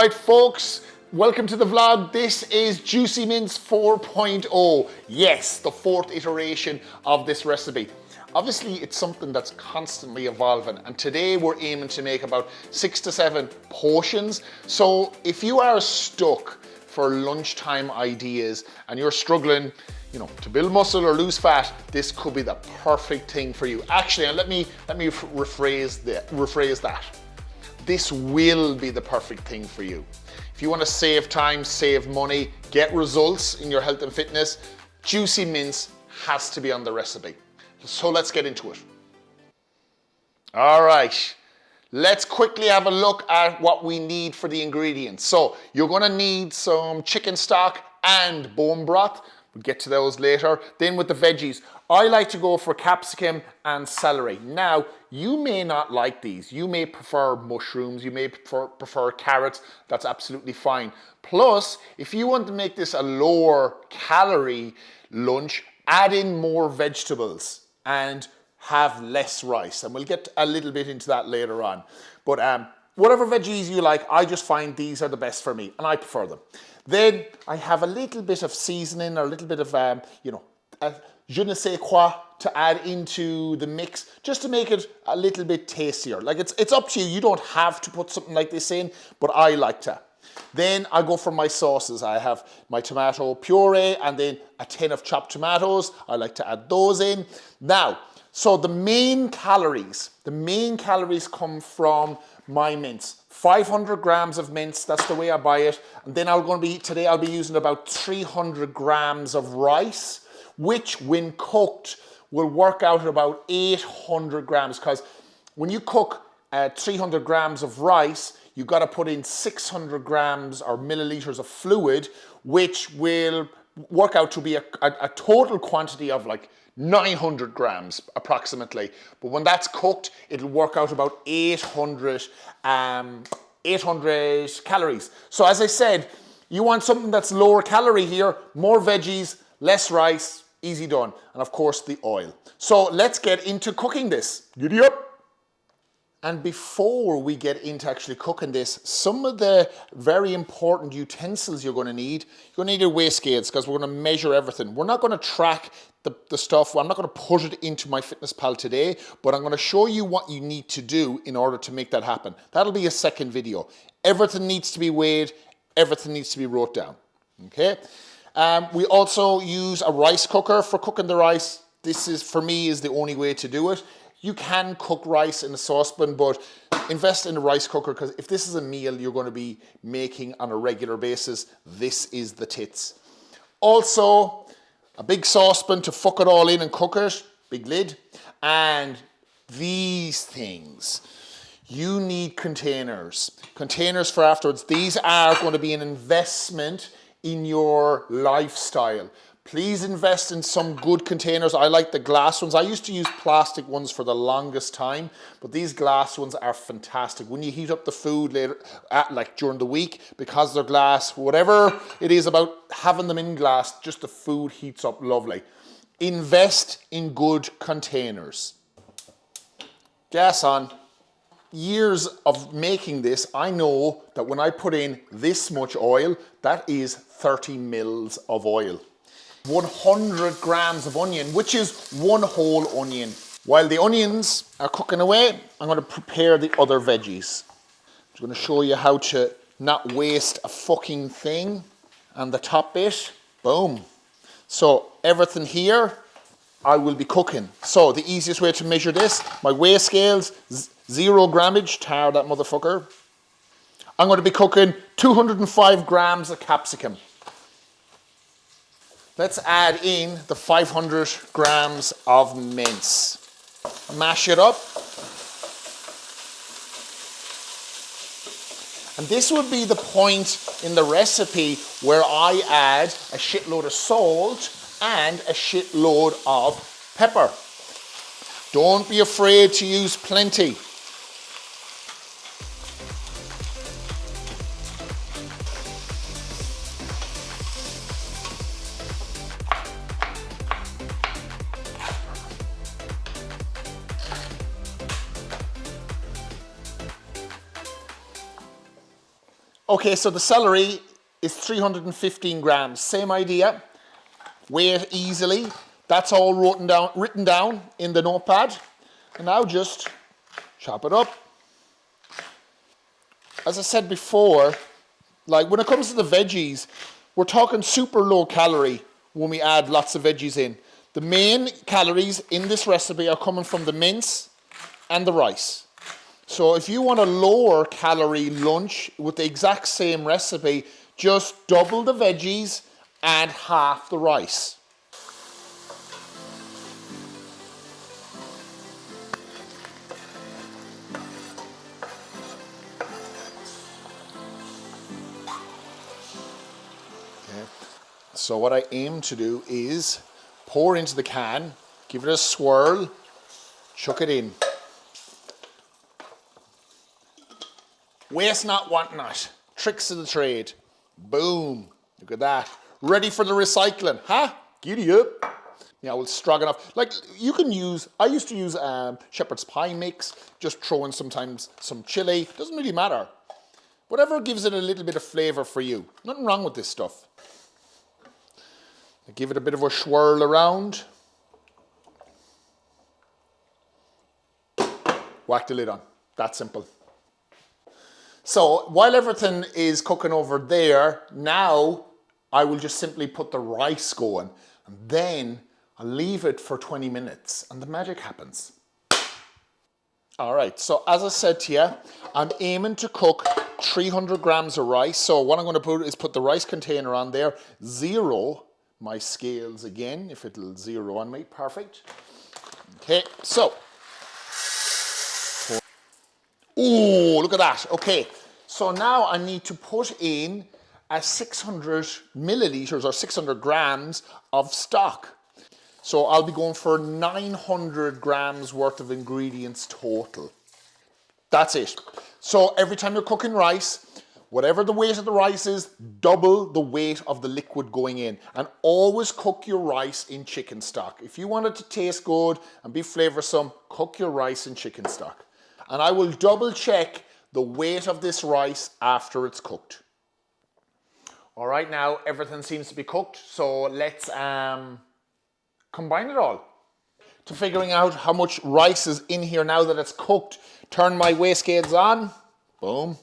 right, folks, welcome to the vlog. This is Juicy Mince 4.0. Yes, the fourth iteration of this recipe. Obviously, it's something that's constantly evolving, and today we're aiming to make about 6 to 7 portions. So if you are stuck for lunchtime ideas and you're struggling, to build muscle or lose fat, this could be the perfect thing for you. Actually, and let me rephrase that. This will be the perfect thing for you. If you want to save time, save money, get results in your health and fitness, Juicy Mince has to be on the recipe. So let's get into it. All right, let's quickly have a look at what we need for the ingredients. So you're going to need some chicken stock and bone broth. We'll get to those later. Then with the veggies, I like to go for capsicum and celery. Now, you may not like these. You may prefer mushrooms. You may prefer carrots. That's absolutely fine. Plus, if you want to make this a lower calorie lunch, add in more vegetables and have less rice. And we'll get a little bit into that later on. But whatever veggies you like, I just find these are the best for me and I prefer them. Then I have a little bit of seasoning or a little bit of, je ne sais quoi to add into the mix just to make it a little bit tastier. Like it's up to you. You don't have to put something like this in, but I like to. Then I go for my sauces. I have my tomato puree and then a tin of chopped tomatoes. I like to add those in. Now, so the main calories come from my mince. 500 grams of mince, that's the way I buy it. And then today I'll be using about 300 grams of rice, which when cooked will work out at about 800 grams. Because when you cook 300 grams of rice, you've got to put in 600 grams or milliliters of fluid, which will work out to be a total quantity of like 900 grams approximately. But when that's cooked, it'll work out about 800 calories. So as I said, you want something that's lower calorie here, more veggies, less rice, easy done. And of course the oil. So let's get into cooking this. Giddy up. And before we get into actually cooking this, some of the very important utensils you're going to need your weigh scales because we're going to measure everything. We're not going to track the stuff. I'm not going to put it into MyFitnessPal today, but I'm going to show you what you need to do in order to make that happen. That'll be a second video. Everything needs to be weighed. Everything needs to be wrote down. Okay. We also use a rice cooker for cooking the rice. This for me is the only way to do it. You can cook rice in a saucepan, but invest in a rice cooker because if this is a meal you're going to be making on a regular basis, this is the tits. Also, a big saucepan to fuck it all in and cook it, big lid. And these things, you need containers. Containers for afterwards. These are going to be an investment in your lifestyle. Please invest in some good containers. I like the glass ones. I used to use plastic ones for the longest time, but these glass ones are fantastic. When you heat up the food later, like during the week, because they're glass, whatever it is about having them in glass, just the food heats up lovely. Invest in good containers. Gas on. Years of making this, I know that when I put in this much oil, that is 30 mils of oil. 100 grams of onion, which is one whole onion. While the onions are cooking away, I'm going to prepare the other veggies. I'm going to show you how to not waste a fucking thing. And the top bit, boom. So everything here, I will be cooking. So the easiest way to measure this, my weigh scales, 0 grammage, tar that motherfucker. I'm going to be cooking 205 grams of capsicum. Let's add in the 500 grams of mince. Mash it up. And this would be the point in the recipe where I add a shitload of salt and a shitload of pepper. Don't be afraid to use plenty. Okay, so the celery is 315 grams. Same idea. Weigh it easily. That's all written down in the notepad. And now just chop it up. As I said before, like when it comes to the veggies, we're talking super low calorie when we add lots of veggies in. The main calories in this recipe are coming from the mince and the rice. So if you want a lower calorie lunch with the exact same recipe, just double the veggies, add half the rice. So what I aim to do is pour into the can, give it a swirl, chuck it in. Waste not, want not. Tricks of the trade. Boom. Look at that. Ready for the recycling. Huh? Giddy up. Yeah, well, stroganoff. Like, you can use, I used to use shepherd's pie mix, just throw in sometimes some chili. Doesn't really matter. Whatever gives it a little bit of flavor for you. Nothing wrong with this stuff. Give it a bit of a swirl around. Whack the lid on. That simple. So while everything is cooking over there, now I will just simply put the rice going and then I'll leave it for 20 minutes and the magic happens. All right, so as I said to you, I'm aiming to cook 300 grams of rice. So what I'm going to put is put the rice container on there, zero my scales again, if it'll zero on me, perfect. Okay, so. Oh, look at that. Okay, so now I need to put in a 600 milliliters or 600 grams of stock. So I'll be going for 900 grams worth of ingredients total. That's it. So every time you're cooking rice, whatever the weight of the rice is, double the weight of the liquid going in. And always cook your rice in chicken stock. If you want it to taste good and be flavoursome, cook your rice in chicken stock. And I will double check the weight of this rice after it's cooked. All right, now everything seems to be cooked. So let's combine it all. To figuring out how much rice is in here now that it's cooked, turn my weigh scales on. Boom.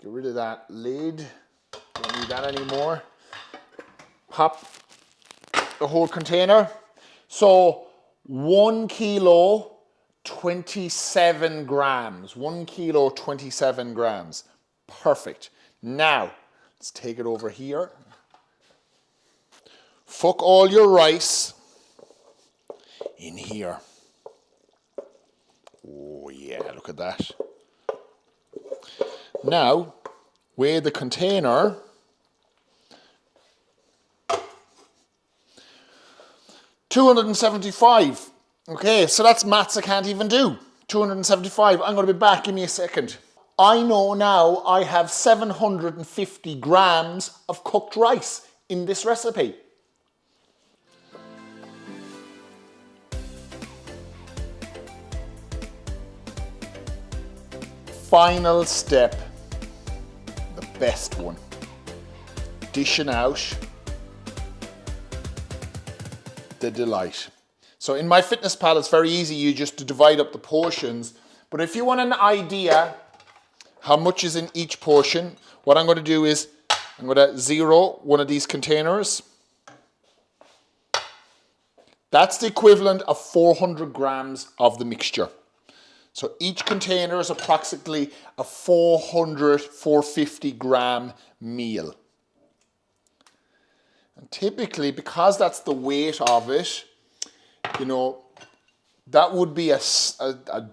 Get rid of that lid, don't need that anymore. Pop the whole container. So 1 kilo, 27 grams. 1 kilo, 27 grams. Perfect. Now, let's take it over here. Fuck all your rice in here. Oh yeah, look at that. Now, weigh the container. $275. Okay, so that's maths I can't even do. 275. I'm going to be back. Give me a second. I know now I have 750 grams of cooked rice in this recipe. Final step. Best one. Dishing out the delight. So in MyFitnessPal, it's very easy. You just to divide up the portions. But if you want an idea how much is in each portion, what I'm going to do is I'm going to zero one of these containers. That's the equivalent of 400 grams of the mixture. So each container is approximately a 450 gram meal. And typically, because that's the weight of it, you know, that would be a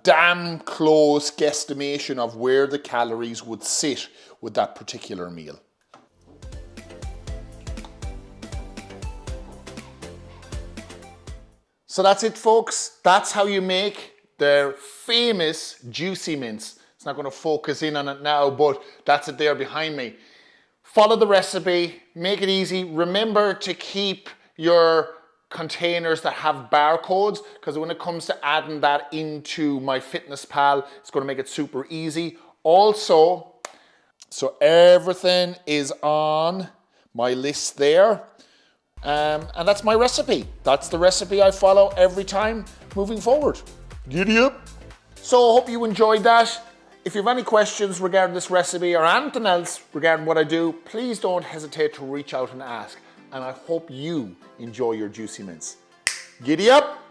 damn close guesstimation of where the calories would sit with that particular meal. So that's it, folks. That's how you make the famous juicy mince. It's not going to focus in on it now, but that's it there behind me. Follow the recipe, make it easy. Remember to keep your containers that have barcodes, because when it comes to adding that into MyFitnessPal, it's going to make it super easy. Also, So everything is on my list there. And that's my recipe. That's the recipe I follow every time moving forward. Giddy up. So I hope you enjoyed that. If you have any questions regarding this recipe or anything else regarding what I do, please don't hesitate to reach out and ask. And I hope you enjoy your juicy mince. Giddy up.